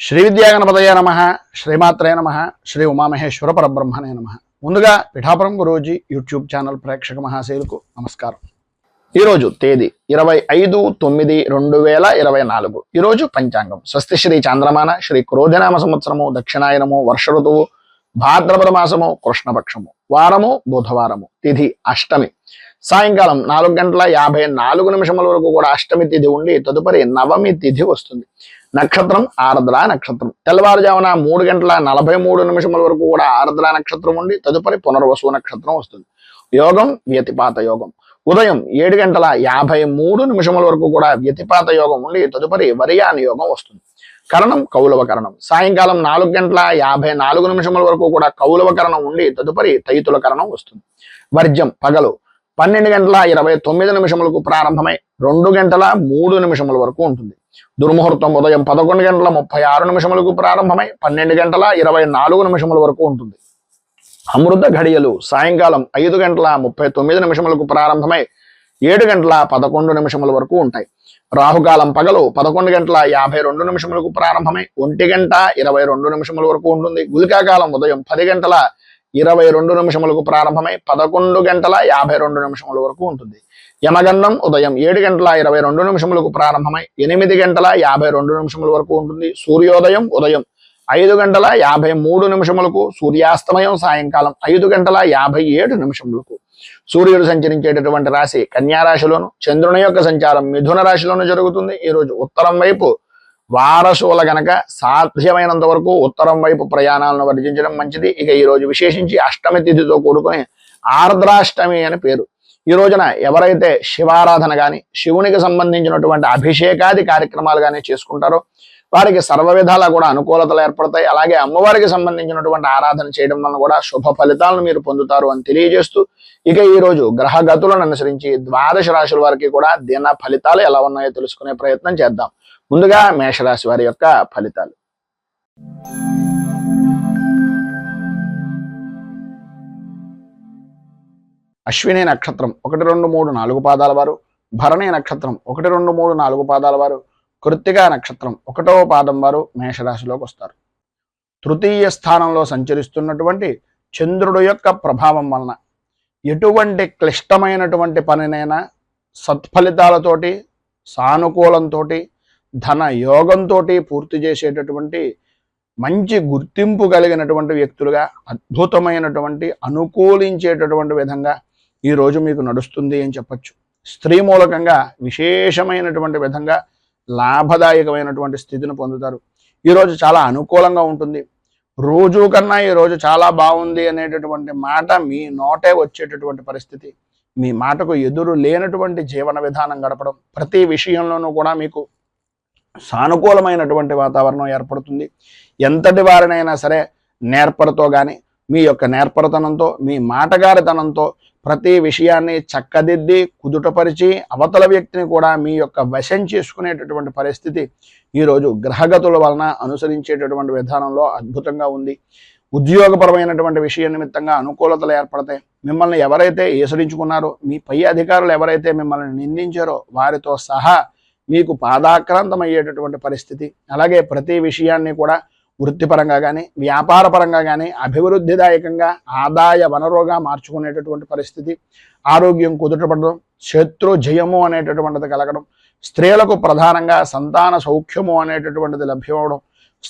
శ్రీ విద్యాగణపతయ నమ, శ్రీమాత్రే నమ, శ్రీ ఉమామహేశ్వర పరబ్రహ్మణే నమ. ముందుగా పిఠాపురం గురూజీ యూట్యూబ్ ఛానల్ ప్రేక్షక మహాశయులకు నమస్కారం. ఈరోజు తేదీ 25/9/2024. ఈరోజు పంచాంగం స్వస్తి శ్రీ చాంద్రమాన శ్రీ క్రోధనామ సంవత్సరము, దక్షిణాయనము, వర్ష ఋతువు, భాద్రపద మాసము, కృష్ణపక్షము, వారము బుధవారము, తిథి అష్టమి. సాయంకాలం 4:54 వరకు కూడా అష్టమి తిథి ఉండి తదుపరి నవమి తిథి వస్తుంది. నక్షత్రం ఆర్ద్ర నక్షత్రం. తెల్లవారుజామున 3:43 వరకు కూడా ఆర్ద్ర నక్షత్రం ఉండి తదుపరి పునర్వసు నక్షత్రం వస్తుంది. యోగం వ్యతిపాత యోగం. ఉదయం 7:53 వరకు కూడా వ్యతిపాత యోగం ఉండి తదుపరి వరియాని యోగం వస్తుంది. కరణం కౌలవ కరణం. సాయంకాలం 4:54 వరకు కూడా కౌలవ కరణం ఉండి తదుపరి తైతుల కరణం వస్తుంది. వర్జ్యం పగలు 12:29 ప్రారంభమై 2:03 వరకు ఉంటుంది. దుర్ముహూర్తం ఉదయం 11:36 ప్రారంభమై 12:24 వరకు ఉంటుంది. అమృత ఘడియలు సాయంకాలం 5:39 ప్రారంభమై 7:11 వరకు ఉంటాయి. రాహుకాలం పగలు 11:52 ప్రారంభమై 1:22 వరకు ఉంటుంది. గుళికాకాలం ఉదయం 10:22 ప్రారంభమై 11:52 వరకు ఉంటుంది. యమగండం ఉదయం 7:22 ప్రారంభమై 8:52 వరకు ఉంటుంది. సూర్యోదయం ఉదయం 5:53 సూర్యాస్తమయం సాయంకాలం 5:57 సూర్యుడు సంచరించేటటువంటి రాశి కన్యా రాశిలోను, చంద్రుని యొక్క సంచారం మిథున రాశిలోను జరుగుతుంది. ఈరోజు ఉత్తరం వైపు వారసుల గనక సాధ్యమైనంత వరకు ఉత్తరం వైపు ప్రయాణాలను వర్జించడం మంచిది. ఇక ఈ రోజు విశేషించి అష్టమి తిథితో కూడుకుని ఆర్ద్రాష్టమి అని పేరు. ఈ రోజున ఎవరైతే శివారాధన గాని, శివునికి సంబంధించినటువంటి అభిషేకాది కార్యక్రమాలు కానీ చేసుకుంటారో వారికి సర్వ విధాలా కూడా అనుకూలతలు ఏర్పడతాయి. అలాగే అమ్మవారికి సంబంధించినటువంటి ఆరాధన చేయడం వలన కూడా శుభ ఫలితాలను మీరు పొందుతారు అని తెలియజేస్తూ, ఇక ఈ రోజు గ్రహగతులను అనుసరించి 12 రాశుల వారికి కూడా దిన ఫలితాలు ఎలా ఉన్నాయో తెలుసుకునే ప్రయత్నం చేద్దాం. ముందుగా మేషరాశి వారి యొక్క ఫలితాలు. అశ్విని నక్షత్రం 1, 2, 3, 4 పాదాల వారు, భరణి నక్షత్రం 1, 2, 3, 4 పాదాల వారు, కృత్తికా నక్షత్రం 1వ పాదం వారు మేషరాశిలోకి వస్తారు. తృతీయ స్థానంలో సంచరిస్తున్నటువంటి చంద్రుడు యొక్క ప్రభావం వలన ఎటువంటి క్లిష్టమైనటువంటి పనినైనా సత్ఫలితాలతోటి, సానుకూలంతో, ధన యోగంతో పూర్తి చేసేటటువంటి మంచి గుర్తింపు కలిగినటువంటి వ్యక్తులుగా, అద్భుతమైనటువంటి అనుకూలించేటటువంటి విధంగా ఈరోజు మీకు నడుస్తుంది అని చెప్పచ్చు. స్త్రీ మూలకంగా విశేషమైనటువంటి విధంగా లాభదాయకమైనటువంటి స్థితిని పొందుతారు. ఈరోజు చాలా అనుకూలంగా ఉంటుంది. రోజు కన్నా ఈరోజు చాలా బాగుంది అనేటటువంటి మాట మీ నోటే వచ్చేటటువంటి పరిస్థితి, మీ మాటకు ఎదురు లేనటువంటి జీవన విధానం గడపడం, ప్రతి విషయంలోనూ కూడా మీకు సానుకూలమైనటువంటి వాతావరణం ఏర్పడుతుంది. ఎంతటి వారినైనా సరే నేర్పరతో కానీ, మీ యొక్క నేర్పరతనంతో, మీ మాటగారితనంతో ప్రతి విషయాన్ని చక్కదిద్ది కుదుటపరిచి అవతల వ్యక్తిని కూడా మీ యొక్క వశం చేసుకునేటటువంటి పరిస్థితి ఈరోజు గ్రహగతుల వలన అనుసరించేటటువంటి విధానంలో అద్భుతంగా ఉంది. ఉద్యోగపరమైనటువంటి విషయ నిమిత్తంగా అనుకూలతలు ఏర్పడతాయి. మిమ్మల్ని ఎవరైతే ఏసరించుకున్నారో, మీ పై అధికారులు ఎవరైతే మిమ్మల్ని నిందించారో వారితో సహా మీకు పాదాక్రాంతమయ్యేటటువంటి పరిస్థితి. అలాగే ప్రతి విషయాన్ని కూడా వృత్తిపరంగా కానీ, వ్యాపార పరంగా కానీ అభివృద్ధిదాయకంగా ఆదాయ వనరుగా మార్చుకునేటటువంటి పరిస్థితి. ఆరోగ్యం కుదుటపడడం, శత్రు జయము అనేటటువంటిది కలగడం, స్త్రీలకు ప్రధానంగా సంతాన సౌఖ్యము అనేటటువంటిది లభ్యమవడం,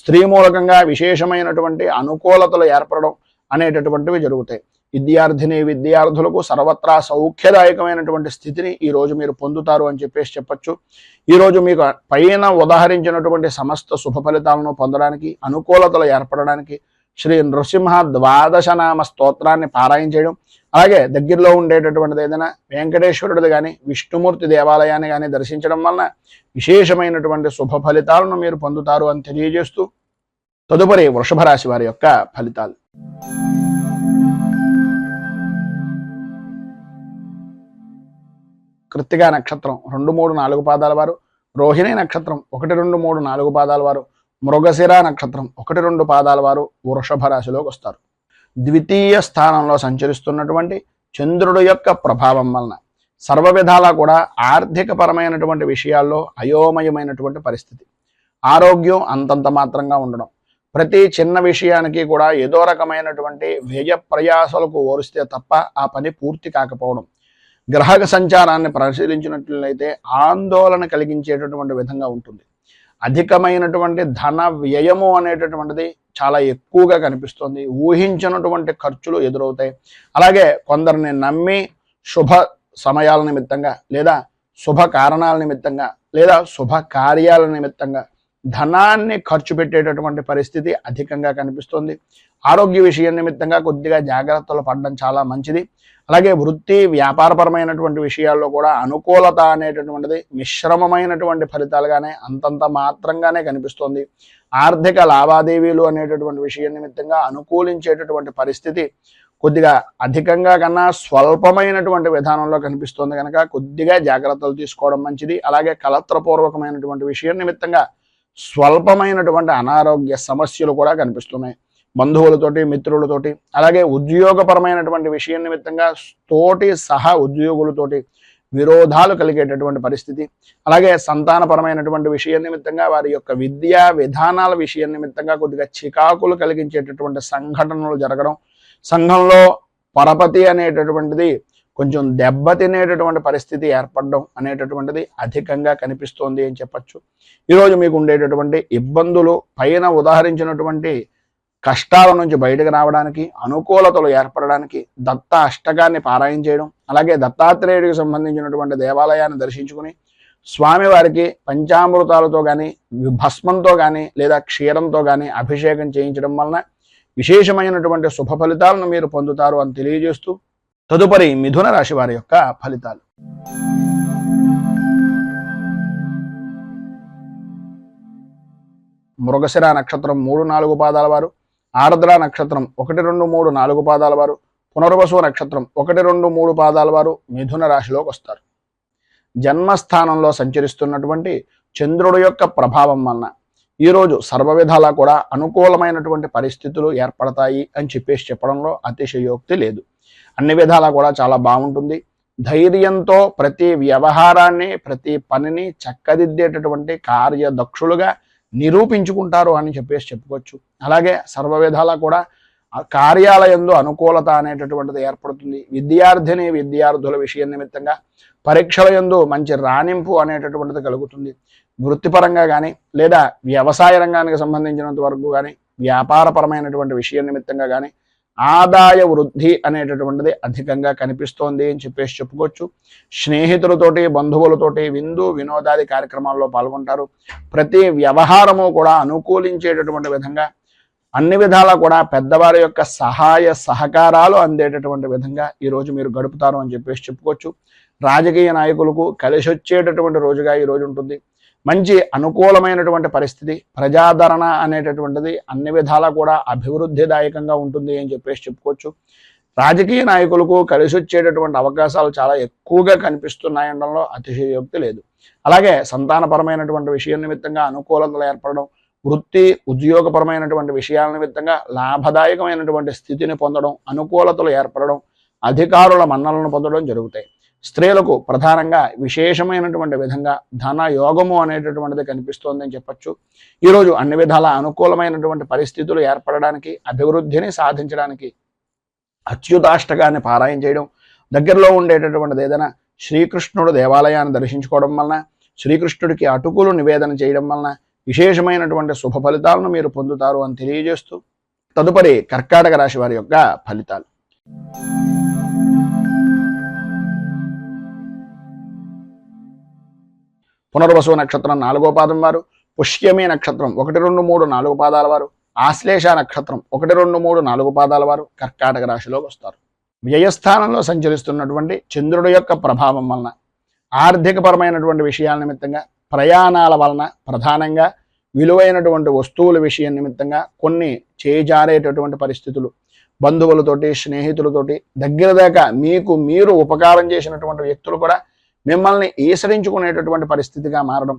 స్త్రీ మూలకంగా విశేషమైనటువంటి అనుకూలతలు ఏర్పడడం అనేటటువంటివి జరుగుతాయి. విద్యార్థిని విద్యార్థులకు సర్వత్రా సౌఖ్యదాయకమైనటువంటి స్థితిని ఈరోజు మీరు పొందుతారు అని చెప్పచ్చు. ఈరోజు మీకు పైన ఉదాహరించినటువంటి సమస్త శుభ ఫలితాలను పొందడానికి, అనుకూలతలు ఏర్పడడానికి శ్రీ నృసింహ 12 నామ స్తోత్రాన్ని పారాయణ చేయడం, అలాగే దగ్గరలో ఉండేటటువంటిది ఏదైనా వెంకటేశ్వరుడిది కానీ, విష్ణుమూర్తి దేవాలయాన్ని కానీ దర్శించడం వలన విశేషమైనటువంటి శుభ ఫలితాలను మీరు పొందుతారు అని తెలియజేస్తూ, తదుపరి వృషభ రాశి వారి యొక్క ఫలితాలు. కృత్తికా నక్షత్రం 2, 3, 4 పాదాల వారు, రోహిణి నక్షత్రం 1, 2, 3, 4 పాదాల వారు, మృగశిర నక్షత్రం 1, 2 పాదాల వారు వృషభ రాశిలోకి వస్తారు. ద్వితీయ స్థానంలో సంచరిస్తున్నటువంటి చంద్రుడు యొక్క ప్రభావం వలన సర్వ విధాలా కూడా ఆర్థిక పరమైనటువంటి విషయాల్లో అయోమయమైనటువంటి పరిస్థితి. ఆరోగ్యం అంతంత మాత్రంగా ఉండడం, ప్రతి చిన్న విషయానికి కూడా ఏదో రకమైనటువంటి వ్యయ ప్రయాసాలకు ఓరిస్తే తప్ప ఆ పని పూర్తి కాకపోవడం, గ్రహ సంచారాన్ని పరిశీలించినట్లయితే ఆందోళన కలిగించేటటువంటి విధంగా ఉంటుంది. అధికమైనటువంటి ధన వ్యయము అనేటటువంటిది చాలా ఎక్కువగా కనిపిస్తుంది. ఊహించినటువంటి ఖర్చులు ఎదురవుతాయి. అలాగే కొందరిని నమ్మి శుభ సమయాల నిమిత్తంగా లేదా శుభ కారణాల నిమిత్తంగా లేదా శుభ కార్యాల నిమిత్తంగా ధనాన్ని ఖర్చు పెట్టేటటువంటి పరిస్థితి అధికంగా కనిపిస్తుంది. ఆరోగ్య విషయం నిమిత్తంగా కొద్దిగా జాగ్రత్తలు పడడం చాలా మంచిది. అలాగే వృత్తి వ్యాపారపరమైనటువంటి విషయాల్లో కూడా అనుకూలత అనేటటువంటిది మిశ్రమమైనటువంటి ఫలితాలుగానే అంతంత మాత్రంగానే కనిపిస్తుంది. ఆర్థిక లావాదేవీలు అనేటటువంటి విషయం నిమిత్తంగా అనుకూలించేటటువంటి పరిస్థితి కొద్దిగా అధికంగా కన్నా స్వల్పమైనటువంటి విధానంలో కనిపిస్తుంది కనుక కొద్దిగా జాగ్రత్తలు తీసుకోవడం మంచిది. అలాగే కలత్రపూర్వకమైనటువంటి విషయం నిమిత్తంగా స్వల్పమైనటువంటి అనారోగ్య సమస్యలు కూడా కనిపిస్తున్నాయి. బంధువులతోటి మిత్రులతోటి అలాగే ఉద్యోగపరమైనటువంటి విషయం నిమిత్తంగా తోటి సహా ఉద్యోగులతోటి విరోధాలు కలిగేటటువంటి పరిస్థితి, అలాగే సంతానపరమైనటువంటి విషయం నిమిత్తంగా వారి యొక్క విద్యా విధానాల విషయం నిమిత్తంగా కొద్దిగా చికాకులు కలిగించేటటువంటి సంఘటనలు జరగడం, సంఘంలో పరపతి అనేటటువంటిది కొంచెం దెబ్బతినేటటువంటి పరిస్థితి ఏర్పడడం అనేటటువంటిది అధికంగా కనిపిస్తోంది అని చెప్పచ్చు. ఈరోజు మీకు ఉండేటటువంటి ఇబ్బందులు పైన ఉదాహరించినటువంటి కష్టాల నుంచి బయటకు రావడానికి, అనుకూలతలు ఏర్పడడానికి దత్త అష్టకాన్ని పారాయణ చేయడం, అలాగే దత్తాత్రేయుడికి సంబంధించినటువంటి దేవాలయాన్ని దర్శించుకుని స్వామివారికి పంచామృతాలతో కానీ భస్మంతో కానీ లేదా క్షీరంతో కానీ అభిషేకం చేయించడం వలన విశేషమైనటువంటి శుభ ఫలితాలను మీరు పొందుతారు అని తెలియజేస్తూ తదుపరి మిథున రాశి వారి యొక్క ఫలితాలు. మృగశిర నక్షత్రం 3-4 పాదాల వారు, ఆర్ద్ర నక్షత్రం 1, 2, 3, 4 పాదాల వారు, పునర్వసు నక్షత్రం 1, 2, 3 పాదాల వారు మిథున రాశిలోకి వస్తారు. జన్మస్థానంలో సంచరిస్తున్నటువంటి చంద్రుడి యొక్క ప్రభావం వలన ఈరోజు సర్వ విధాలా కూడా అనుకూలమైనటువంటి పరిస్థితులు ఏర్పడతాయి అని చెప్పడంలో అతిశయోక్తి లేదు. అన్ని విధాలా కూడా చాలా బాగుంటుంది. ధైర్యంతో ప్రతి వ్యవహారాన్ని ప్రతి పనిని చక్కదిద్దేటటువంటి కార్యదక్షులుగా నిరూపించుకుంటారు అని చెప్పుకోవచ్చు. అలాగే సర్వ విధాలా కూడా కార్యాలయంలో అనుకూలత అనేటటువంటిది ఏర్పడుతుంది. విద్యార్థుల విషయం నిమిత్తంగా పరీక్షల యందు మంచి రాణింపు అనేటటువంటిది కలుగుతుంది. వృత్తిపరంగా కానీ లేదా వ్యవసాయ రంగానికి సంబంధించినంత వరకు కానీ వ్యాపారపరమైనటువంటి విషయం నిమిత్తంగా కానీ ఆదాయ వృద్ధి అనేటటువంటిది అధికంగా కనిపిస్తోంది అని చెప్పుకోవచ్చు. స్నేహితులతోటి బంధువులతోటి విందు వినోదాది కార్యక్రమాల్లో పాల్గొంటారు. ప్రతి వ్యవహారము కూడా అనుకూలించేటటువంటి విధంగా అన్ని విధాలా కూడా పెద్దవారి యొక్క సహాయ సహకారాలు అందేటటువంటి విధంగా ఈరోజు మీరు గడుపుతారు అని చెప్పుకోవచ్చు. రాజకీయ నాయకులకు కలిసి వచ్చేటటువంటి రోజుగా ఈరోజు ఉంటుంది. మంచి అనుకూలమైనటువంటి పరిస్థితి, ప్రజాదరణ అనేటటువంటిది అన్ని విధాలా కూడా అభివృద్ధిదాయకంగా ఉంటుంది అని చెప్పుకోవచ్చు. రాజకీయ నాయకులకు కలిసి వచ్చేటటువంటి అవకాశాలు చాలా ఎక్కువగా కనిపిస్తున్నాయనడంలో అతిశయోక్తి లేదు. అలాగే సంతానపరమైనటువంటి విషయం నిమిత్తంగా అనుకూలతలు ఏర్పడడం, వృత్తి ఉద్యోగపరమైనటువంటి విషయాల నిమిత్తంగా లాభదాయకమైనటువంటి స్థితిని పొందడం, అనుకూలతలు ఏర్పడడం, అధికారుల మన్నలను పొందడం జరుగుతాయి. స్త్రీలకు ప్రధానంగా విశేషమైనటువంటి విధంగా ధన యోగము అనేటటువంటిది కనిపిస్తోందని చెప్పచ్చు. ఈరోజు అన్ని విధాల అనుకూలమైనటువంటి పరిస్థితులు ఏర్పడడానికి, అభివృద్ధిని సాధించడానికి అచ్యుతాష్టకాన్ని పారాయణ చేయడం, దగ్గరలో ఉండేటటువంటిది ఏదైనా శ్రీకృష్ణుడు దేవాలయాన్ని దర్శించుకోవడం వలన, శ్రీకృష్ణుడికి అటుకులు నివేదన చేయడం వలన విశేషమైనటువంటి శుభ ఫలితాలను మీరు పొందుతారు అని తెలియజేస్తూ తదుపరి కర్కాటక రాశి వారి యొక్క ఫలితాలు. పునర్వసు నక్షత్రం 4వ పాదం వారు, పుష్యమి నక్షత్రం 1, 2, 3, 4 పాదాల వారు, ఆశ్లేష నక్షత్రం 1, 2, 3, 4 పాదాల వారు కర్కాటక రాశిలోకి వస్తారు. వ్యయస్థానంలో సంచరిస్తున్నటువంటి చంద్రుడి యొక్క ప్రభావం వలన ఆర్థికపరమైనటువంటి విషయాల నిమిత్తంగా, ప్రయాణాల వలన, ప్రధానంగా విలువైనటువంటి వస్తువుల విషయం నిమిత్తంగా కొన్ని చేజారేటటువంటి పరిస్థితులు, బంధువులతోటి స్నేహితులతోటి దగ్గర దాకా మీరు ఉపకారం చేసినటువంటి వ్యక్తులు కూడా మిమ్మల్ని ఈసరించుకునేటటువంటి పరిస్థితిగా మారడం,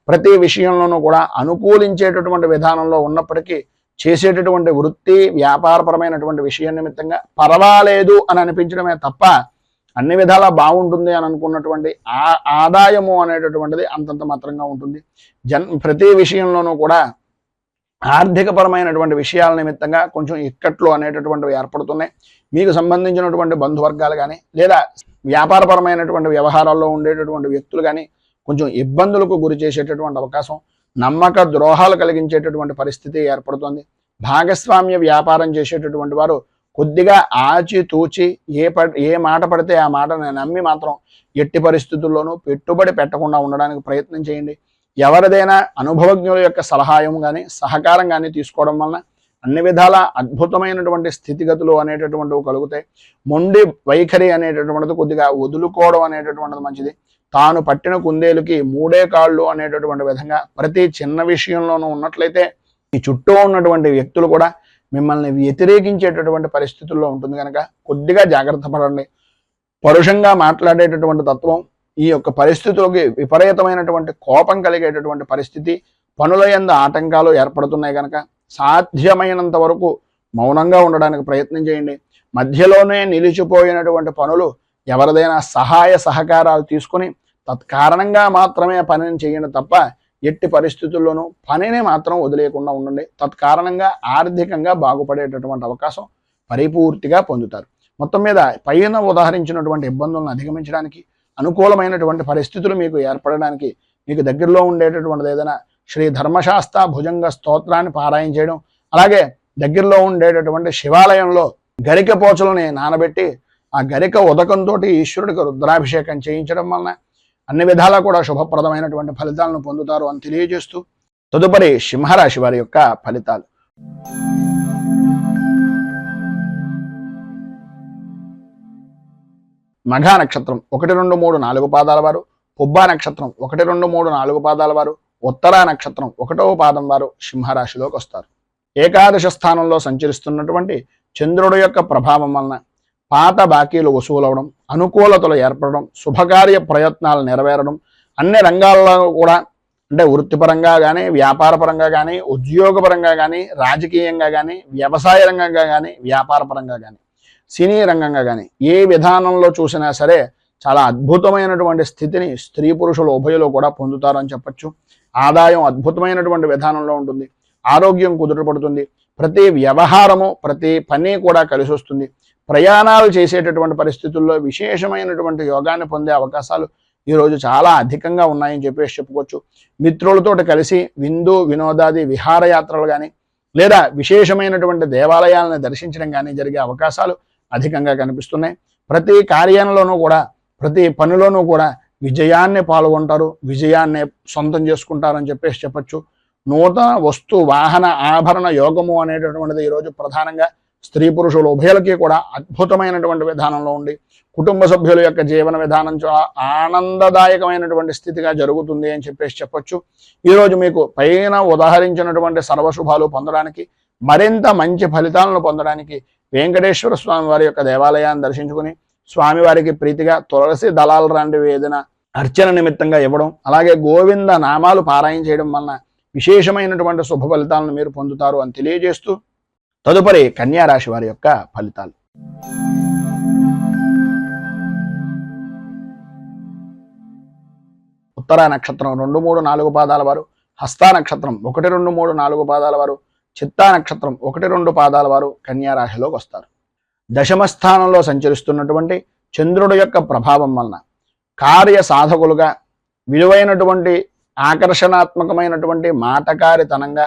ప్రతి విషయంలోనూ కూడా అనుకూలించేటటువంటి విధానంలో ఉన్నప్పటికీ చేసేటటువంటి వృత్తి వ్యాపారపరమైనటువంటి విషయం నిమిత్తంగా పర్వాలేదు అని అనిపించడమే తప్ప అన్ని విధాలా బాగుంటుంది అని అనుకున్నటువంటి ఆదాయము అనేటటువంటిది అంతంత మాత్రంగా ఉంటుంది. ప్రతి విషయంలోనూ కూడా ఆర్థికపరమైనటువంటి విషయాల నిమిత్తంగా కొంచెం ఇక్కట్లు అనేటటువంటివి ఏర్పడుతున్నాయి. మీకు సంబంధించినటువంటి బంధువర్గాలు కానీ లేదా వ్యాపారపరమైనటువంటి వ్యవహారాల్లో ఉండేటటువంటి వ్యక్తులు కానీ కొంచెం ఇబ్బందులకు గురి చేసేటటువంటి అవకాశం, నమ్మక ద్రోహాలు కలిగించేటటువంటి పరిస్థితి ఏర్పడుతుంది. భాగస్వామ్య వ్యాపారం చేసేటటువంటి వారు కొద్దిగా ఆచితూచి ఏ మాట పడితే ఆ మాటను నమ్మి మాత్రం ఎట్టి పరిస్థితుల్లోనూ పెట్టుబడి పెట్టకుండా ఉండడానికి ప్రయత్నం చేయండి. ఎవరిదైనా అనుభవజ్ఞుల యొక్క సలహాయం కానీ సహకారం కానీ తీసుకోవడం వలన అన్ని విధాల అద్భుతమైనటువంటి స్థితిగతులు అనేటటువంటివి కలుగుతాయి. మొండి వైఖరి అనేటటువంటిది కొద్దిగా వదులుకోవడం అనేటటువంటిది మంచిది. తాను పట్టిన కుందేలుకి మూడే కాళ్ళు అనేటటువంటి విధంగా ప్రతి చిన్న విషయంలోనూ ఉన్నట్లయితే ఈ చుట్టూ ఉన్నటువంటి వ్యక్తులు కూడా మిమ్మల్ని వ్యతిరేకించేటటువంటి పరిస్థితుల్లో ఉంటుంది కనుక కొద్దిగా జాగ్రత్త పడండి. పరుషంగా మాట్లాడేటటువంటి తత్వం, ఈ యొక్క పరిస్థితులకి విపరీతమైనటువంటి కోపం కలిగేటటువంటి పరిస్థితి, పనుల యందు ఆటంకాలు ఏర్పడుతున్నాయి కనుక సాధ్యమైనంత వరకు మౌనంగా ఉండడానికి ప్రయత్నం చేయండి. మధ్యలోనే నిలిచిపోయినటువంటి పనులు ఎవరిదైనా సహాయ సహకారాలు తీసుకుని తత్కారణంగా మాత్రమే పనిని చేయండి తప్ప ఎట్టి పరిస్థితుల్లోనూ పనిని మాత్రం వదిలేయకుండా ఉండండి. తత్కారణంగా ఆర్థికంగా బాగుపడేటటువంటి అవకాశం పరిపూర్తిగా పొందుతారు. మొత్తం మీద పైన ఉదాహరించినటువంటి ఇబ్బందులను అధిగమించడానికి, అనుకూలమైనటువంటి పరిస్థితులు మీకు ఏర్పడడానికి మీకు దగ్గరలో ఉండేటటువంటిది ఏదైనా శ్రీ ధర్మశాస్త్ర భుజంగ స్తోత్రాన్ని పారాయణ చేయడం, అలాగే దగ్గరలో ఉండేటటువంటి శివాలయంలో గరిక పోచలని నానబెట్టి ఆ గరిక ఉదకంతో ఈశ్వరుడికి రుద్రాభిషేకం చేయించడం వలన అన్ని విధాలా కూడా శుభప్రదమైనటువంటి ఫలితాలను పొందుతారు అని తెలియజేస్తూ తదుపరి సింహరాశి వారి యొక్క ఫలితాలు. మఘ నక్షత్రం 1, 2, 3, 4 పాదాల వారు, పుబ్బ నక్షత్రం 1, 2, 3, 4 పాదాల వారు, ఉత్తర నక్షత్రం 1వ పాదం వారు సింహరాశిలోకి వస్తారు. ఏకాదశ స్థానంలో సంచరిస్తున్నటువంటి చంద్రుడు యొక్క ప్రభావం వలన పాత బాకీలు వసూలవడం, అనుకూలతలు ఏర్పడడం, శుభకార్య ప్రయత్నాలు నెరవేరడం, అన్ని రంగాల్లో కూడా అంటే వృత్తిపరంగా కానీ, వ్యాపారపరంగా కానీ, ఉద్యోగపరంగా కానీ, రాజకీయంగా కానీ, వ్యవసాయ రంగంగా కానీ, వ్యాపారపరంగా కానీ, సినీ రంగంగా కానీ ఏ విధానంలో చూసినా సరే చాలా అద్భుతమైనటువంటి స్థితిని స్త్రీ పురుషులు ఉభయలో కూడా పొందుతారని చెప్పచ్చు. ఆదాయం అద్భుతమైనటువంటి విధానంలో ఉంటుంది. ఆరోగ్యం కుదుటపడుతుంది. ప్రతి వ్యవహారము, ప్రతి పని కూడా కలిసి వస్తుంది. ప్రయాణాలు చేసేటటువంటి పరిస్థితుల్లో విశేషమైనటువంటి యోగాన్ని పొందే అవకాశాలు ఈరోజు చాలా అధికంగా ఉన్నాయని చెప్పేసి చెప్పుకోవచ్చు. మిత్రులతో కలిసి విందు వినోదాది విహారయాత్రలు కానీ లేదా విశేషమైనటువంటి దేవాలయాలను దర్శించడం కానీ జరిగే అవకాశాలు అధికంగా కనిపిస్తున్నాయి. ప్రతి కార్యంలోనూ కూడా, ప్రతి పనిలోనూ కూడా విజయాన్ని పాల్గొంటారు, విజయాన్ని సొంతం చేసుకుంటారని చెప్పేసి చెప్పచ్చు. నూతన వస్తు వాహన ఆభరణ యోగము అనేటటువంటిది ఈరోజు ప్రధానంగా స్త్రీ పురుషులు ఉభయలకి కూడా అద్భుతమైనటువంటి విధానంలో ఉండి కుటుంబ సభ్యుల యొక్క జీవన విధానం చాలా ఆనందదాయకమైనటువంటి స్థితిగా జరుగుతుంది అని చెప్పేసి చెప్పచ్చు. ఈరోజు మీకు పైన ఉదాహరించినటువంటి సర్వశుభాలు పొందడానికి, మరింత మంచి ఫలితాలను పొందడానికి వెంకటేశ్వర స్వామి వారి యొక్క దేవాలయాన్ని దర్శించుకుని స్వామివారికి ప్రీతిగా తులసి దళాలు లాంటివి ఏదైనా అర్చన నిమిత్తంగా ఇవ్వడం, అలాగే గోవింద నామాలు పారాయణ చేయడం వలన విశేషమైనటువంటి శుభ ఫలితాలను మీరు పొందుతారు అని తెలియజేస్తూ తదుపరి కన్యా రాశి వారి యొక్క ఫలితాలు. ఉత్తర నక్షత్రం 2, 3, 4 పాదాల వారు, హస్త నక్షత్రం 1, 2, 3, 4 పాదాల వారు, చిత్తా నక్షత్రం 1, 2 పాదాల వారు కన్యా రాశిలోకి వస్తారు. దశమ స్థానంలో సంచరిస్తున్నటువంటి చంద్రుడు యొక్క ప్రభావం వలన కార్య సాధకులుగా, విలువైనటువంటి ఆకర్షణాత్మకమైనటువంటి మాటకారితనంగా,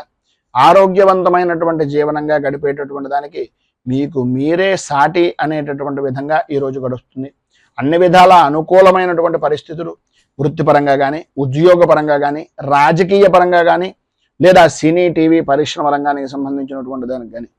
ఆరోగ్యవంతమైనటువంటి జీవనంగా గడిపేటటువంటి దానికి మీకు మీరే సాటి అనేటటువంటి విధంగా ఈరోజు గడుస్తుంది. అన్ని విధాల అనుకూలమైనటువంటి పరిస్థితులు వృత్తిపరంగా కానీ, ఉద్యోగపరంగా కానీ, రాజకీయ పరంగా కానీ, లేదా సినీ టీవీ పరిశ్రమ రంగానికి సంబంధించినటువంటి దానికి కానీ,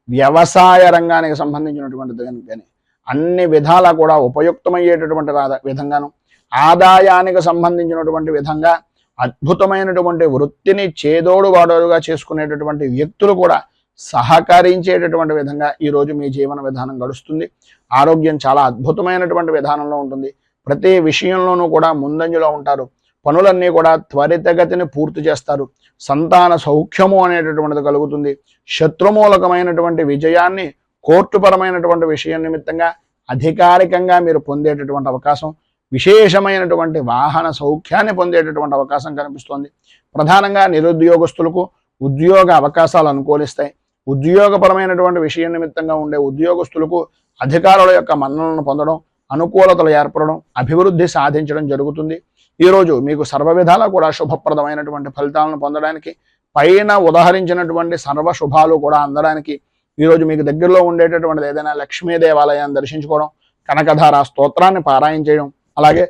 వ్యవసాయ రంగానికి సంబంధించినటువంటి దానికి కానీ అన్ని విధాలా కూడా ఉపయుక్తమయ్యేటటువంటి విధంగాను, ఆదాయానికి సంబంధించినటువంటి విధంగా అద్భుతమైనటువంటి వృత్తిని చేదోడు వాడోడుగా చేసుకునేటటువంటి వ్యక్తులు కూడా సహకరించేటటువంటి విధంగా ఈరోజు మీ జీవన విధానం గడుస్తుంది. ఆరోగ్యం చాలా అద్భుతమైనటువంటి విధానంలో ఉంటుంది. ప్రతి విషయంలోనూ కూడా ముందంజలో ఉంటారు. పనులన్నీ కూడా త్వరితగతిని పూర్తి చేస్తారు. సంతాన సౌఖ్యము అనేటటువంటిది కలుగుతుంది. శత్రుమూలకమైనటువంటి విజయాన్ని కోర్టుపరమైనటువంటి విషయం నిమిత్తంగా అధికారికంగా మీరు పొందేటటువంటి అవకాశం, విశేషమైనటువంటి వాహన సౌఖ్యాన్ని పొందేటటువంటి అవకాశం కనిపిస్తోంది. ప్రధానంగా నిరుద్యోగస్తులకు ఉద్యోగ అవకాశాలు అనుకూలిస్తాయి. ఉద్యోగపరమైనటువంటి విషయం నిమిత్తంగా ఉండే ఉద్యోగస్తులకు అధికారుల యొక్క మన్ననలను పొందడం, అనుకూలతలు ఏర్పడడం, అభివృద్ధి సాధించడం జరుగుతుంది. ఈరోజు మీకు సర్వ విధాలా కూడా శుభప్రదమైనటువంటి ఫలితాలను పొందడానికి, పైన ఉదహరించినటువంటి సర్వ శుభాలు కూడా అందడానికి ఈరోజు మీకు దగ్గరలో ఉండేటటువంటిది ఏదైనా లక్ష్మీ దేవాలయాన్ని దర్శించుకోవడం, కనకధార స్తోత్రాన్ని పారాయణ చేయడం, అలాగే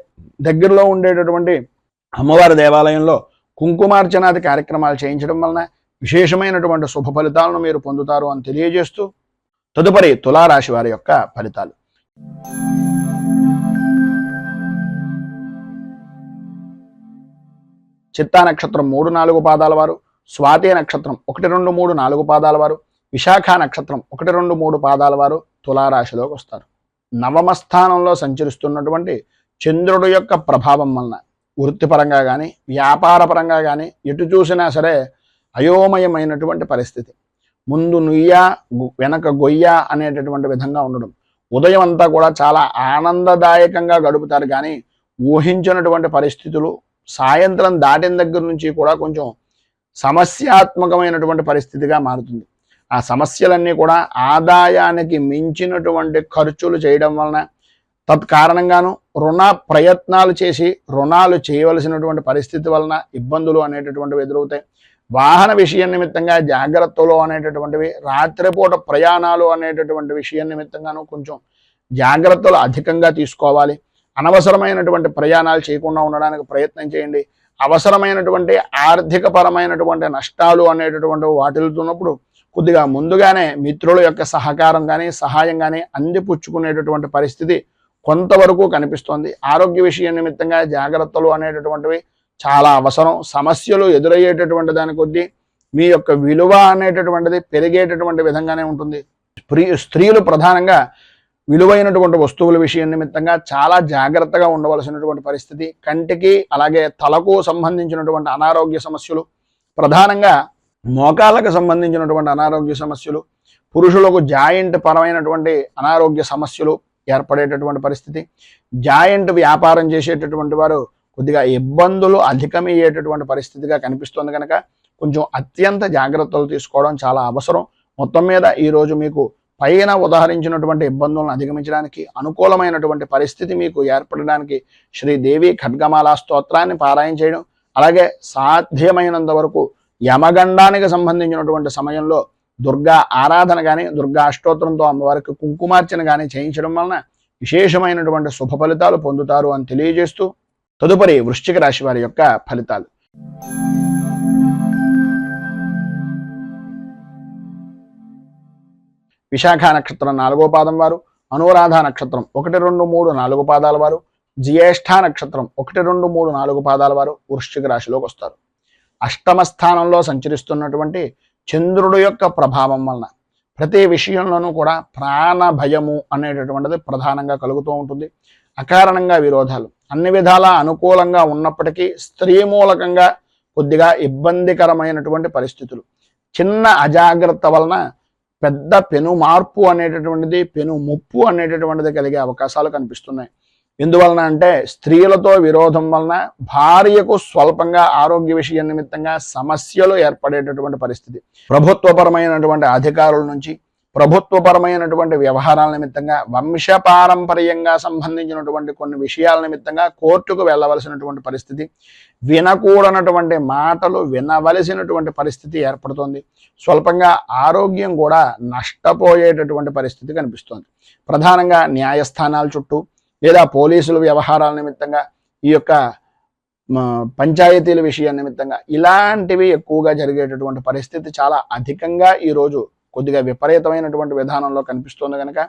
దగ్గరలో ఉండేటటువంటి అమ్మవారి దేవాలయంలో కుంకుమార్చనాది కార్యక్రమాలు చేయించడం వలన విశేషమైనటువంటి శుభ ఫలితాలను మీరు పొందుతారు అని తెలియజేస్తూ, తదుపరి తులారాశి వారి యొక్క ఫలితాలు. చిత్తా నక్షత్రం 3-4 పాదాల వారు, స్వాతి నక్షత్రం 1, 2, 3, 4 పాదాల వారు, విశాఖ నక్షత్రం 1, 2, 3 పాదాల వారు తులారాశిలోకి వస్తారు. నవమ స్థానంలో సంచరిస్తున్నటువంటి చంద్రుడు యొక్క ప్రభావం వలన వృత్తిపరంగా కానీ వ్యాపారపరంగా కానీ ఎటు చూసినా సరే అయోమయమైనటువంటి పరిస్థితి. ముందు నుయ్య వెనక గొయ్య అనేటటువంటి విధంగా ఉండడం. ఉదయం అంతా కూడా చాలా ఆనందదాయకంగా గడుపుతారు, కానీ ఊహించినటువంటి పరిస్థితులు సాయంత్రం దాటిన దగ్గర నుంచి కూడా కొంచెం సమస్యాత్మకమైనటువంటి పరిస్థితిగా మారుతుంది. ఆ సమస్యలన్నీ కూడా ఆదాయానికి మించినటువంటి ఖర్చులు చేయడం వలన, తత్కారణంగాను రుణ ప్రయత్నాలు చేసి రుణాలు చేయవలసినటువంటి పరిస్థితి వలన ఇబ్బందులు అనేటటువంటివి ఎదురవుతాయి. వాహన విషయం నిమిత్తంగా జాగ్రత్తలు అనేటటువంటివి, రాత్రిపూట ప్రయాణాలు అనేటటువంటి విషయం నిమిత్తంగాను కొంచెం జాగ్రత్తలు అధికంగా తీసుకోవాలి. అనవసరమైనటువంటి ప్రయాణాలు చేయకుండా ఉండడానికి ప్రయత్నం చేయండి. అవసరమైనటువంటి ఆర్థిక పరమైనటువంటి నష్టాలు అనేటటువంటి వాటిల్తున్నప్పుడు కొద్దిగా ముందుగానే మిత్రుల యొక్క సహకారం కానీ సహాయం కానీ అందిపుచ్చుకునేటటువంటి పరిస్థితి కొంతవరకు కనిపిస్తోంది. ఆరోగ్య విషయం నిమిత్తంగా జాగ్రత్తలు అనేటటువంటివి చాలా అవసరం. సమస్యలు ఎదురయ్యేటటువంటి దాని కొద్దీ మీ యొక్క విలువ అనేటటువంటిది పెరిగేటటువంటి విధంగానే ఉంటుంది. స్త్రీలు ప్రధానంగా విలువైనటువంటి వస్తువుల విషయం నిమిత్తంగా చాలా జాగ్రత్తగా ఉండవలసినటువంటి పరిస్థితి. కంటికి అలాగే తలకు సంబంధించినటువంటి అనారోగ్య సమస్యలు, ప్రధానంగా మోకాళ్ళకు సంబంధించినటువంటి అనారోగ్య సమస్యలు, పురుషులకు జాయింట్ పరమైనటువంటి అనారోగ్య సమస్యలు ఏర్పడేటటువంటి పరిస్థితి. జాయింట్ వ్యాపారం చేసేటటువంటి వారు కొద్దిగా ఇబ్బందులు అధికమయ్యేటటువంటి పరిస్థితిగా కనిపిస్తుంది కనుక కొంచెం అత్యంత జాగ్రత్తలు తీసుకోవడం చాలా అవసరం. మొత్తం మీద ఈరోజు మీకు పైన ఉదాహరించినటువంటి ఇబ్బందులను అధిగమించడానికి, అనుకూలమైనటువంటి పరిస్థితి మీకు ఏర్పడడానికి శ్రీదేవి ఖడ్గమాలా స్తోత్రాన్ని పారాయణ చేయడం, అలాగే సాధ్యమైనంత వరకు యమగండానికి సంబంధించినటువంటి సమయంలో దుర్గా ఆరాధన కానీ దుర్గా అష్టోత్తరంతో అమ్మవారికి కుంకుమార్చన కానీ చేయించడం వలన విశేషమైనటువంటి శుభ ఫలితాలు పొందుతారు అని తెలియజేస్తూ, తదుపరి వృశ్చిక రాశి వారి యొక్క ఫలితాలు. విశాఖ నక్షత్రం 4వ పాదం వారు, అనురాధ నక్షత్రం 1, 2, 3, 4 పాదాల వారు, జ్యేష్ఠ నక్షత్రం 1, 2, 3, 4 పాదాల వారు వృశ్చిక రాశిలోకి వస్తారు. అష్టమ స్థానంలో సంచరిస్తున్నటువంటి చంద్రుడు యొక్క ప్రభావం వలన ప్రతి విషయంలోనూ కూడా ప్రాణ భయము అనేటటువంటిది ప్రధానంగా కలుగుతూ ఉంటుంది. అకారణంగా విరోధాలు, అన్ని విధాలా అనుకూలంగా ఉన్నప్పటికీ స్త్రీ మూలకంగా కొద్దిగా ఇబ్బందికరమైనటువంటి పరిస్థితులు, చిన్న అజాగ్రత్త వలన పెద్ద పెను మార్పు అనేటటువంటిది, పెను ముప్పు అనేటటువంటిది కలిగే అవకాశాలు కనిపిస్తున్నాయి. ఎందువలన అంటే స్త్రీలతో విరోధం వలన భార్యకు స్వల్పంగా ఆరోగ్య విషయం నిమిత్తంగా సమస్యలు ఏర్పడేటటువంటి పరిస్థితి. ప్రభుత్వపరమైనటువంటి అధికారుల నుంచి, ప్రభుత్వపరమైనటువంటి వ్యవహారాల నిమిత్తంగా, వంశపారంపర్యంగా సంబంధించినటువంటి కొన్ని విషయాల నిమిత్తంగా కోర్టుకు వెళ్ళవలసినటువంటి పరిస్థితి, వినకూడనటువంటి మాటలు వినవలసినటువంటి పరిస్థితి ఏర్పడుతోంది. స్వల్పంగా ఆరోగ్యం కూడా నష్టపోయేటటువంటి పరిస్థితి కనిపిస్తోంది. ప్రధానంగా న్యాయస్థానాల చుట్టూ లేదా పోలీసుల వ్యవహారాల నిమిత్తంగా, ఈ యొక్క పంచాయతీల విషయం నిమిత్తంగా ఇలాంటివి ఎక్కువగా జరిగేటటువంటి పరిస్థితి చాలా అధికంగా ఈరోజు కొద్దిగా విపరీతమైనటువంటి విధానంలో కనిపిస్తుంది కనుక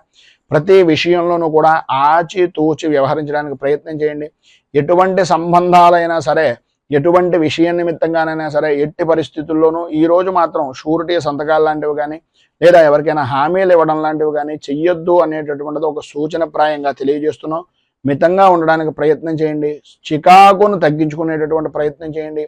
ప్రతి విషయంలోనూ కూడా ఆచితూచి వ్యవహరించడానికి ప్రయత్నం చేయండి. ఎటువంటి సంబంధాలైనా సరే, ఎటువంటి విషయం నిమిత్తంగానైనా సరే, ఎట్టి పరిస్థితుల్లోనూ ఈరోజు మాత్రం షూరిటీ సంతకాలు లాంటివి కానీ లేదా ఎవరికైనా హామీలు ఇవ్వడం లాంటివి కానీ చెయ్యొద్దు అనేటటువంటిది ఒక సూచనప్రాయంగా తెలియజేస్తున్నాం. మితంగా ఉండడానికి ప్రయత్నం చేయండి. చికాకును తగ్గించుకునేటటువంటి ప్రయత్నం చేయండి.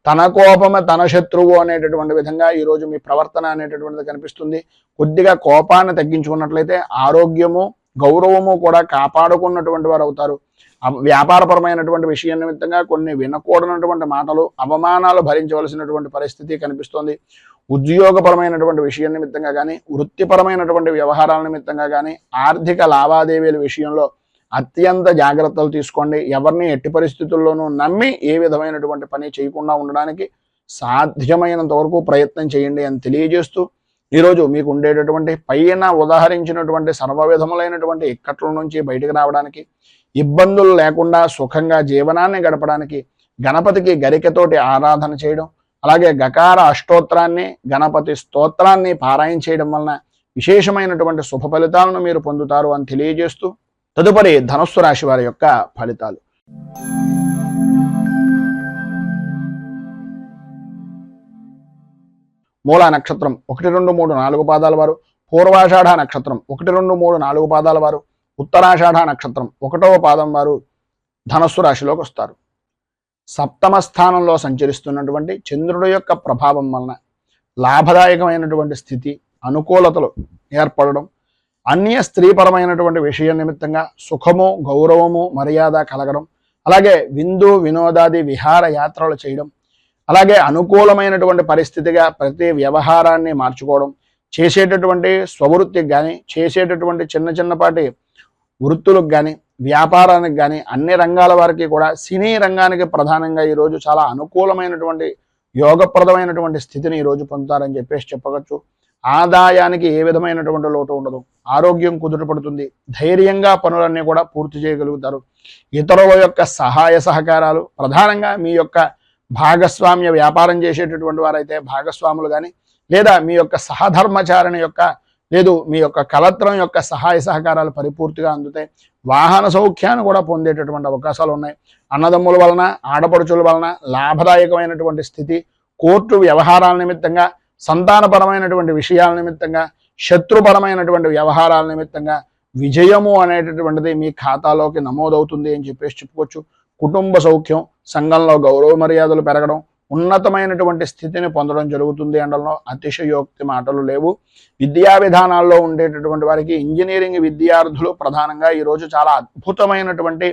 తన కోపమే తన శత్రువు అనేటటువంటి విధంగా ఈరోజు మీ ప్రవర్తన అనేటటువంటిది కనిపిస్తుంది. కొద్దిగా కోపాన్ని తగ్గించుకున్నట్లయితే ఆరోగ్యము గౌరవము కూడా కాపాడుకున్నటువంటి వారు అవుతారు. వ్యాపారపరమైనటువంటి విషయం నిమిత్తంగా కొన్ని వినకూడనటువంటి మాటలు, అవమానాలు భరించవలసినటువంటి పరిస్థితి కనిపిస్తోంది. ఉద్యోగపరమైనటువంటి విషయం నిమిత్తంగా కానీ, వృత్తిపరమైనటువంటి వ్యవహారాల నిమిత్తంగా కానీ, ఆర్థిక లావాదేవీల విషయంలో అత్యంత జాగ్రత్తలు తీసుకోండి. ఎవరిని ఎట్టి పరిస్థితుల్లోనూ నమ్మి ఏ విధమైనటువంటి పని చేయకుండా ఉండడానికి సాధ్యమైనంత వరకు ప్రయత్నం చేయండి అని తెలియజేస్తూ, ఈరోజు మీకు ఉండేటటువంటి పైన ఉదాహరించినటువంటి సర్వ విధములైనటువంటి ఇక్కట్ల నుంచి బయటకు రావడానికి, ఇబ్బందులు లేకుండా సుఖంగా జీవనాన్ని గడపడానికి గణపతికి గరికతోటి ఆరాధన చేయడం, అలాగే గకార అష్టోత్తరాన్ని, గణపతి స్తోత్రాన్ని పారాయణ చేయడం వలన విశేషమైనటువంటి శుభ ఫలితాలను మీరు పొందుతారు అని తెలియజేస్తూ, తదుపరి ధనుస్సు రాశి వారి యొక్క ఫలితాలు. మూలా నక్షత్రం 1, 2, 3, 4 పాదాల వారు, పూర్వాషాఢ నక్షత్రం 1, 2, 3, 4 పాదాల వారు, ఉత్తరాషాఢ నక్షత్రం 1వ పాదం వారు ధనస్సు రాశిలోకి వస్తారు. సప్తమ స్థానంలో సంచరిస్తున్నటువంటి చంద్రుడి యొక్క ప్రభావం వలన లాభదాయకమైనటువంటి స్థితి, అనుకూలతలు ఏర్పడడం, అన్య స్త్రీపరమైనటువంటి విషయం నిమిత్తంగా సుఖము, గౌరవము, మర్యాద కలగడం, అలాగే విందు వినోదాది విహార యాత్రలు చేయడం, అలాగే అనుకూలమైనటువంటి పరిస్థితిగా ప్రతి వ్యవహారాన్ని మార్చుకోవడం, చేసేటటువంటి స్వవృత్తికి కానీ, చేసేటటువంటి చిన్నపాటి వృత్తులకు కానీ, వ్యాపారానికి కానీ, అన్ని రంగాల వారికి కూడా, సినీ రంగానికి ప్రధానంగా ఈరోజు చాలా అనుకూలమైనటువంటి యోగప్రదమైనటువంటి స్థితిని ఈరోజు పొందుతారని చెప్పవచ్చు. ఆదాయానికి ఏ విధమైనటువంటి లోటు ఉండదు. ఆరోగ్యం కుదుటపడుతుంది. ధైర్యంగా పనులన్నీ కూడా పూర్తి చేయగలుగుతారు. ఇతరుల యొక్క సహాయ సహకారాలు, ప్రధానంగా మీ యొక్క భాగస్వామ్య వ్యాపారం చేసేటటువంటి వారైతే భాగస్వాములు కానీ, లేదా మీ యొక్క సహధర్మచారిణి యొక్క, లేదు మీ యొక్క కలత్రం యొక్క సహాయ సహకారాలు పరిపూర్తిగా అందుతాయి. వాహన సౌఖ్యాన్ని కూడా పొందేటటువంటి అవకాశాలు ఉన్నాయి. అన్నదమ్ముల వలన, ఆడపడుచుల వలన లాభదాయకమైనటువంటి స్థితి, కోర్టు వ్యవహారాల నిమిత్తంగా, సంతానపరమైనటువంటి విషయాల నిమిత్తంగా, శత్రుపరమైనటువంటి వ్యవహారాల నిమిత్తంగా విజయము అనేటటువంటిది మీ ఖాతాలోకి నమోదవుతుంది అని చెప్పుకోవచ్చు. కుటుంబ సౌఖ్యం, సంఘంలో గౌరవ మర్యాదలు పెరగడం, ఉన్నతమైనటువంటి స్థితిని పొందడం జరుగుతుంది అనడంలో అతిశయోక్తి మాటలు లేవు. విద్యా విధానాల్లో ఉండేటటువంటి వారికి, ఇంజనీరింగ్ విద్యార్థులు ప్రధానంగా ఈరోజు చాలా అద్భుతమైనటువంటి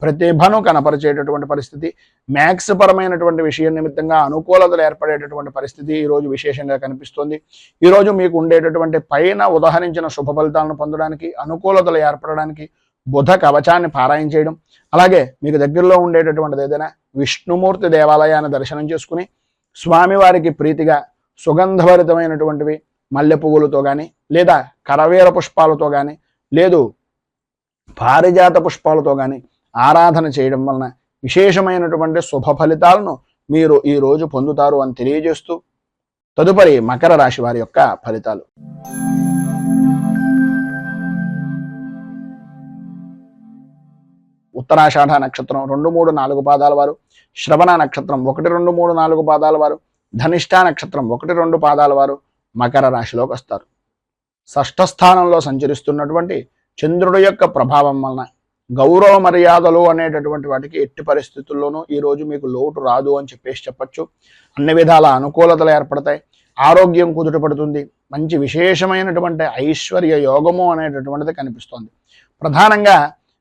ప్రతిభను కనపరిచేటటువంటి పరిస్థితి, మ్యాథ్స్ పరమైనటువంటి విషయం నిమిత్తంగా అనుకూలతలు ఏర్పడేటటువంటి పరిస్థితి ఈరోజు విశేషంగా కనిపిస్తుంది. ఈరోజు మీకు ఉండేటటువంటి పైన ఉదాహరించిన శుభ ఫలితాలను పొందడానికి, అనుకూలతలు ఏర్పడడానికి బుధ కవచాన్ని పారాయణ చేయడం, అలాగే మీకు దగ్గరలో ఉండేటటువంటిది ఏదైనా విష్ణుమూర్తి దేవాలయాన్ని దర్శనం చేసుకుని స్వామివారికి ప్రీతిగా సుగంధభరితమైనటువంటివి మల్లె పువ్వులతో కానీ, లేదా కరవేర పుష్పాలతో కానీ, లేదు పారిజాత పుష్పాలతో కానీ ఆరాధన చేయడం వలన విశేషమైనటువంటి శుభ ఫలితాలను మీరు ఈరోజు పొందుతారు అని తెలియజేస్తూ, తదుపరి మకర రాశి వారి యొక్క ఫలితాలు. ఉత్తరాషాఢ నక్షత్రం 2, 3, 4 పాదాల వారు, శ్రవణ నక్షత్రం 1, 2, 3, 4 పాదాల వారు, ధనిష్ఠా నక్షత్రం 1, 2 పాదాల వారు మకర రాశిలోకి వస్తారు. షష్ఠ స్థానంలో సంచరిస్తున్నటువంటి చంద్రుడి యొక్క ప్రభావం వలన గౌరవ మర్యాదలు అనేటటువంటి వాటికి ఎట్టి పరిస్థితుల్లోనూ ఈరోజు మీకు లోటు రాదు అని చెప్పచ్చు. అన్ని విధాల అనుకూలతలు ఏర్పడతాయి. ఆరోగ్యం కుదుటపడుతుంది. మంచి విశేషమైనటువంటి ఐశ్వర్య యోగము అనేటటువంటిది కనిపిస్తోంది. ప్రధానంగా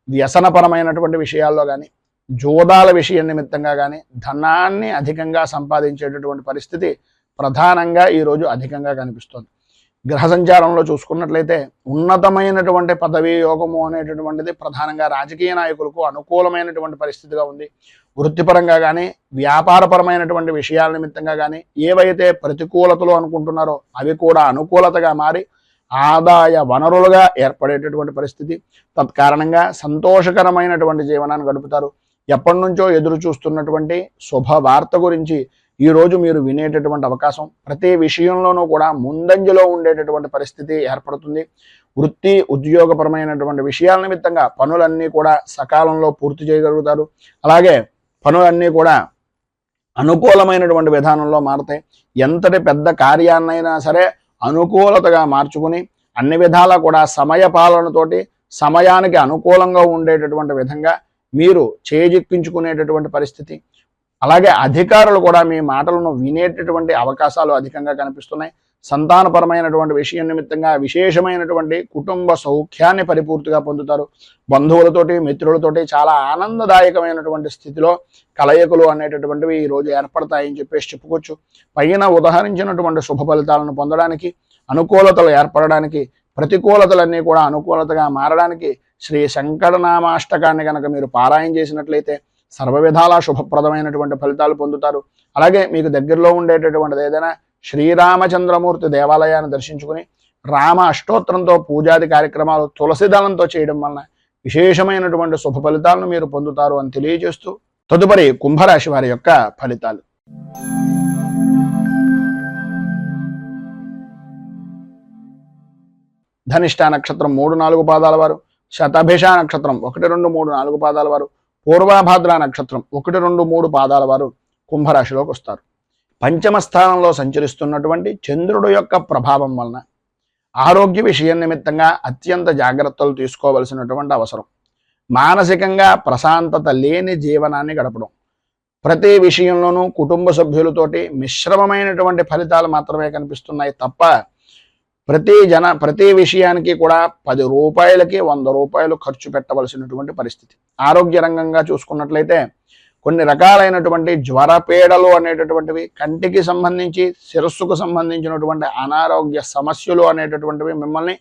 వ్యసనపరమైనటువంటి విషయాల్లో కానీ, జోదాల విషయం నిమిత్తంగా కానీ ధనాన్ని అధికంగా సంపాదించేటటువంటి పరిస్థితి ప్రధానంగా ఈరోజు అధికంగా కనిపిస్తోంది. గ్రహ సంచారంలో చూసుకున్నట్లయితే ఉన్నతమైనటువంటి పదవీ యోగము అనేటటువంటిది ప్రధానంగా రాజకీయ నాయకులకు అనుకూలమైనటువంటి పరిస్థితిగా ఉంది. వృత్తిపరంగా కానీ, వ్యాపారపరమైనటువంటి విషయాల నిమిత్తంగా కానీ ఏవైతే ప్రతికూలతలు అనుకుంటున్నారో అవి కూడా అనుకూలతగా మారి ఆదాయ వనరులుగా ఏర్పడేటటువంటి పరిస్థితి. తత్కారణంగా సంతోషకరమైనటువంటి జీవనాన్ని గడుపుతారు. ఎప్పటి నుంచో ఎదురు చూస్తున్నటువంటి శుభవార్త గురించి ఈరోజు మీరు వినేటటువంటి అవకాశం, ప్రతి విషయంలోనూ కూడా ముందంజలో ఉండేటటువంటి పరిస్థితి ఏర్పడుతుంది. వృత్తి ఉద్యోగపరమైనటువంటి విషయాల నిమిత్తంగా పనులన్నీ కూడా సకాలంలో పూర్తి చేయగలుగుతారు. అలాగే పనులన్నీ కూడా అనుకూలమైనటువంటి విధానంలో మారుతాయి. ఎంతటి పెద్ద కార్యాన్నైనా సరే అనుకూలతగా మార్చుకుని అన్ని విధాలా కూడా సమయ పాలనతోటి సమయానికి అనుకూలంగా ఉండేటటువంటి విధంగా మీరు చేజిక్కించుకునేటటువంటి పరిస్థితి. అలాగే అధికారులు కూడా మీ మాటలను వినేటటువంటి అవకాశాలు అధికంగా కనిపిస్తున్నాయి. సంతానపరమైనటువంటి విషయం నిమిత్తంగా విశేషమైనటువంటి కుటుంబ సౌఖ్యాన్ని పరిపూర్తిగా పొందుతారు. బంధువులతోటి మిత్రులతోటి చాలా ఆనందదాయకమైనటువంటి స్థితిలో కలయికలు అనేటటువంటివి ఈరోజు ఏర్పడతాయని చెప్పేసి చెప్పుకోవచ్చు. పైన ఉదహరించినటువంటి శుభ ఫలితాలను పొందడానికి, అనుకూలతలు ఏర్పడడానికి, ప్రతికూలతలన్నీ కూడా అనుకూలతగా మారడానికి శ్రీ శంకరనామాష్టకాన్ని కనుక మీరు పారాయణ చేసినట్లయితే సర్వ విధాలా శుభప్రదమైనటువంటి ఫలితాలు పొందుతారు. అలాగే మీకు దగ్గరలో ఉండేటటువంటిది ఏదైనా శ్రీరామచంద్రమూర్తి దేవాలయాన్ని దర్శించుకుని రామ అష్టోత్తరంతో పూజాది కార్యక్రమాలు తులసి దళంతో చేయడం వలన విశేషమైనటువంటి శుభ ఫలితాలను మీరు పొందుతారు అని తెలియజేస్తూ తదుపరి కుంభరాశి వారి యొక్క ఫలితాలు. ధనిష్ట నక్షత్రం 3-4 పాదాల వారు, శతభిష నక్షత్రం 1, 2, 3, 4 పాదాల వారు, పూర్వభాద్ర నక్షత్రం 1, 2, 3 పాదాల వారు కుంభరాశిలోకి వస్తారు. పంచమ స్థానంలో సంచరిస్తున్నటువంటి చంద్రుడు యొక్క ప్రభావం వలన ఆరోగ్య విషయం నిమిత్తంగా అత్యంత జాగ్రత్తలు తీసుకోవలసినటువంటి అవసరం. మానసికంగా ప్రశాంతత లేని జీవనాన్ని గడపడం, ప్రతి విషయంలోనూ కుటుంబ సభ్యులతోటి మిశ్రమమైనటువంటి ఫలితాలు మాత్రమే కనిపిస్తున్నాయి తప్ప ప్రతి విషయానికి కూడా 10 రూపాయలకి 100 రూపాయలు ఖర్చు పెట్టవలసినటువంటి పరిస్థితి. ఆరోగ్య రంగంగా చూసుకున్నట్లయితే కొన్ని రకాలైనటువంటి జ్వరపీడలు అనేటటువంటివి, కంటికి సంబంధించి శిరస్సుకు సంబంధించినటువంటి అనారోగ్య సమస్యలు అనేటటువంటివి మిమ్మల్ని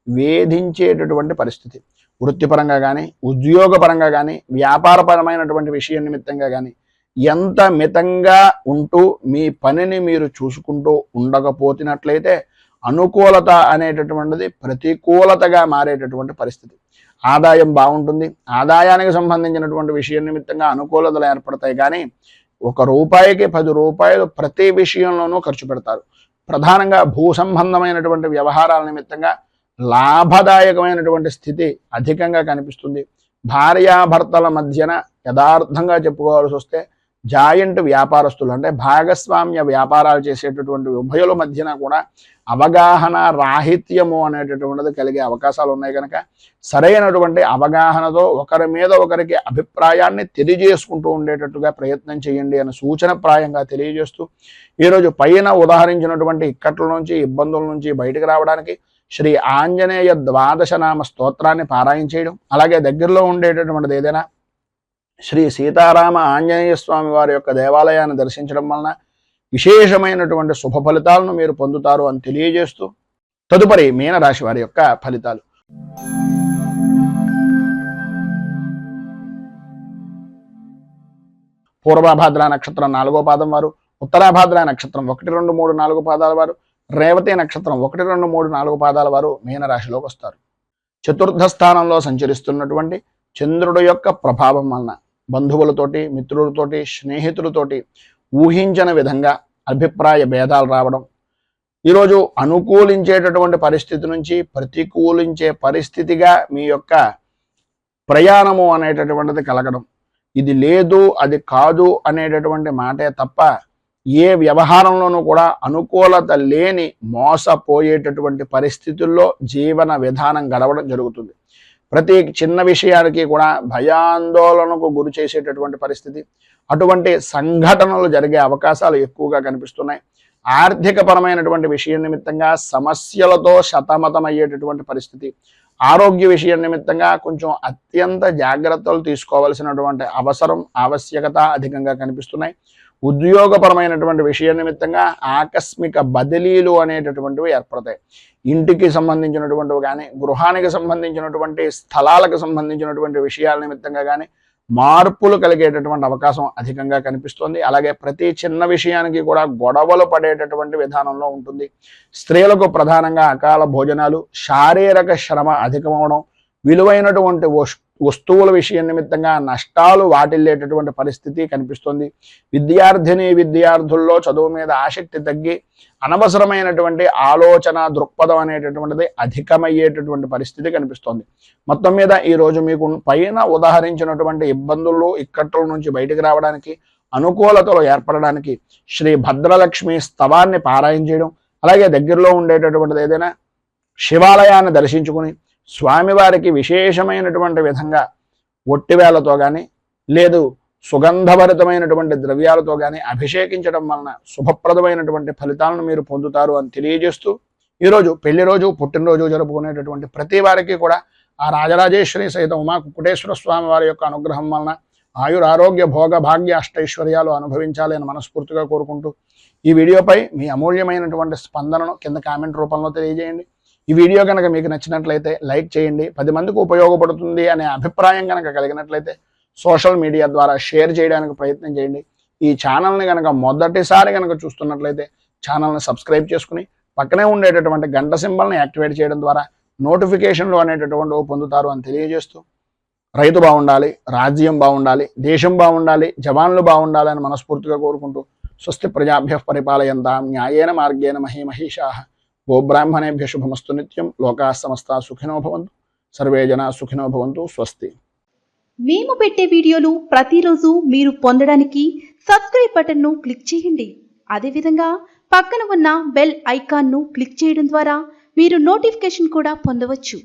వేధించేటటువంటి పరిస్థితి. వృత్తిపరంగా కానీ, ఉద్యోగపరంగా కానీ, వ్యాపారపరమైనటువంటి విషయం నిమిత్తంగా కానీ ఎంత మితంగా ఉంటూ మీ పనిని మీరు చూసుకుంటూ ఉండకపోతున్నట్లయితే అనుకూలత అనేటటువంటిది ప్రతికూలతగా మారేటటువంటి పరిస్థితి. ఆదాయం బాగుంటుంది, ఆదాయానికి సంబంధించినటువంటి విషయం నిమిత్తంగా అనుకూలతలు ఏర్పడతాయి, కానీ 1 రూపాయికి 10 రూపాయలు ప్రతి విషయంలోనూ ఖర్చు పెడతారు. ప్రధానంగా భూ సంబంధమైనటువంటి వ్యవహారాల నిమిత్తంగా లాభదాయకమైనటువంటి స్థితి అధికంగా కనిపిస్తుంది. భార్యాభర్తల మధ్యన యథార్థంగా చెప్పుకోవాల్సి వస్తే జాయింట్ వ్యాపారస్తులు అంటే భాగస్వామ్య వ్యాపారాలు చేసేటటువంటి ఉభయుల మధ్యన కూడా అవగాహన రాహిత్యము అనేటటువంటిది కలిగే అవకాశాలు ఉన్నాయి. కనుక సరైనటువంటి అవగాహనతో ఒకరి మీద ఒకరికి అభిప్రాయాన్ని తెలియజేసుకుంటూ ఉండేటట్టుగా ప్రయత్నం చేయండి అని సూచనప్రాయంగా తెలియజేస్తూ ఈరోజు పైన ఉదాహరించినటువంటి ఇక్కట్ల నుంచి, ఇబ్బందుల నుంచి బయటకు రావడానికి శ్రీ ఆంజనేయ 12 నామ స్తోత్రాన్ని పారాయణ చేయడం, అలాగే దగ్గరలో ఉండేటటువంటిది ఏదైనా శ్రీ సీతారామ ఆంజనేయ స్వామి వారి యొక్క దేవాలయాన్ని దర్శించడం వలన విశేషమైనటువంటి శుభ ఫలితాలను మీరు పొందుతారు అని తెలియజేస్తూ తదుపరి మీనరాశి వారి యొక్క ఫలితాలు. పూర్వభాద్ర నక్షత్రం 4వ పాదం వారు, ఉత్తరాభాద్ర నక్షత్రం 1, 2, 3, 4 పాదాల వారు, రేవతి నక్షత్రం 1, 2, 3, 4 పాదాల వారు మీనరాశిలోకి వస్తారు. చతుర్థ స్థానంలో సంచరిస్తున్నటువంటి చంద్రుడు యొక్క ప్రభావం వలన బంధువులతోటి, మిత్రులతోటి, స్నేహితులతోటి ఊహించిన విధంగా అభిప్రాయ భేదాలు రావడం, ఈరోజు అనుకూలించేటటువంటి పరిస్థితి నుంచి ప్రతికూలించే పరిస్థితిగా మీ యొక్క ప్రయాణము అనేటటువంటిది కలగడం, ఇది లేదు అది కాదు అనేటటువంటి మాటే తప్ప ఏ వ్యవహారంలోనూ కూడా అనుకూలత లేని మోసపోయేటటువంటి పరిస్థితుల్లో జీవన విధానం గడవడం జరుగుతుంది. ప్రతి చిన్న విషయానికి కూడా భయాందోళనకు గురి చేసేటటువంటి పరిస్థితి, అటువంటి సంఘటనలు జరిగే అవకాశాలు ఎక్కువగా కనిపిస్తున్నాయి. ఆర్థిక పరమైనటువంటి విషయం నిమిత్తంగా సమస్యలతో సతమతమయ్యేటటువంటి పరిస్థితి, ఆరోగ్య విషయం నిమిత్తంగా కొంచెం అత్యంత జాగ్రత్తలు తీసుకోవాల్సినటువంటి అవసరం, ఆవశ్యకత అధికంగా కనిపిస్తున్నాయి. ఉద్యోగపరమైనటువంటి విషయం నిమిత్తంగా ఆకస్మిక బదిలీలు అనేటటువంటివి ఏర్పడతాయి. ఇంటికి సంబంధించినటువంటివి కానీ, గృహానికి సంబంధించినటువంటి స్థలాలకు సంబంధించినటువంటి విషయాల నిమిత్తంగా కానీ మార్పులు కలిగేటటువంటి అవకాశం అధికంగా కనిపిస్తుంది. అలాగే ప్రతి చిన్న విషయానికి కూడా గొడవలు పడేటటువంటి విధానంలో ఉంటుంది. స్త్రీలకు ప్రధానంగా అకాల భోజనాలు, శారీరక శ్రమ అధికమవడం, విలువైనటువంటి వస్తువుల విషయం నిమిత్తంగా నష్టాలు వాటిల్లేటటువంటి పరిస్థితి కనిపిస్తుంది. విద్యార్థుల్లో చదువు మీద ఆసక్తి తగ్గి అనవసరమైనటువంటి ఆలోచన దృక్పథం అనేటటువంటిది అధికమయ్యేటటువంటి పరిస్థితి కనిపిస్తుంది. మొత్తం మీద ఈరోజు మీకు పైన ఉదాహరించినటువంటి ఇబ్బందులు, ఇక్కట్ల నుంచి బయటకు రావడానికి, అనుకూలతలు ఏర్పడడానికి శ్రీ భద్రలక్ష్మి స్తవాన్ని పారాయణ చేయడం, అలాగే దగ్గరలో ఉండేటటువంటిది ఏదైనా శివాలయాన్ని దర్శించుకుని స్వామివారికి విశేషమైనటువంటి విధంగా ఒట్టివేలతో కానీ, లేదు సుగంధభరితమైనటువంటి ద్రవ్యాలతో కానీ అభిషేకించడం వలన శుభప్రదమైనటువంటి ఫలితాలను మీరు పొందుతారు అని తెలియజేస్తూ, ఈరోజు పెళ్లి రోజు, పుట్టినరోజు జరుపుకునేటటువంటి ప్రతి వారికి కూడా ఆ రాజరాజేశ్వరి సహిత ఉమా కుక్కుటేశ్వర స్వామి వారి యొక్క అనుగ్రహం వలన ఆయురారోగ్య భోగ భాగ్య అష్టైశ్వర్యాలు అనుభవించాలి అని మనస్ఫూర్తిగా కోరుకుంటూ, ఈ వీడియోపై మీ అమూల్యమైనటువంటి స్పందనను కింద కామెంట్ రూపంలో తెలియజేయండి. ఈ వీడియో కనుక మీకు నచ్చినట్లయితే లైక్ చేయండి. 10 మందికి ఉపయోగపడుతుంది అనే అభిప్రాయం కనుక కలిగినట్లయితే సోషల్ మీడియా ద్వారా షేర్ చేయడానికి ప్రయత్నం చేయండి. ఈ ఛానల్ని కనుక మొదటిసారి కనుక చూస్తున్నట్లయితే ఛానల్ని సబ్స్క్రైబ్ చేసుకుని పక్కనే ఉండేటటువంటి గంట సింబల్ని యాక్టివేట్ చేయడం ద్వారా నోటిఫికేషన్లు అనేటటువంటివి పొందుతారు అని తెలియజేస్తూ, రైతు బాగుండాలి, రాజ్యం బాగుండాలి, దేశం బాగుండాలి, జవాన్లు బాగుండాలి అని మనస్ఫూర్తిగా కోరుకుంటూ, స్వస్తి ప్రజాభ్యః పరిపాలయంతాం న్యాయేన మార్గేణ మహీమహీషాః గోబ్రాహ్మణేభ్యః శుభమస్తు నిత్యం. లోకాః సమస్తాః సుఖినో భవంతు. సర్వే జనాః సుఖినో భవంతు. స్వస్తి. మేము పెట్టే వీడియోలు ప్రతిరోజు మీరు పొందడానికి సబ్స్క్రైబ్ బటన్ను క్లిక్ చేయండి. అదేవిధంగా పక్కన ఉన్న బెల్ ఐకాన్ను క్లిక్ చేయడం ద్వారా మీరు నోటిఫికేషన్ కూడా పొందవచ్చు.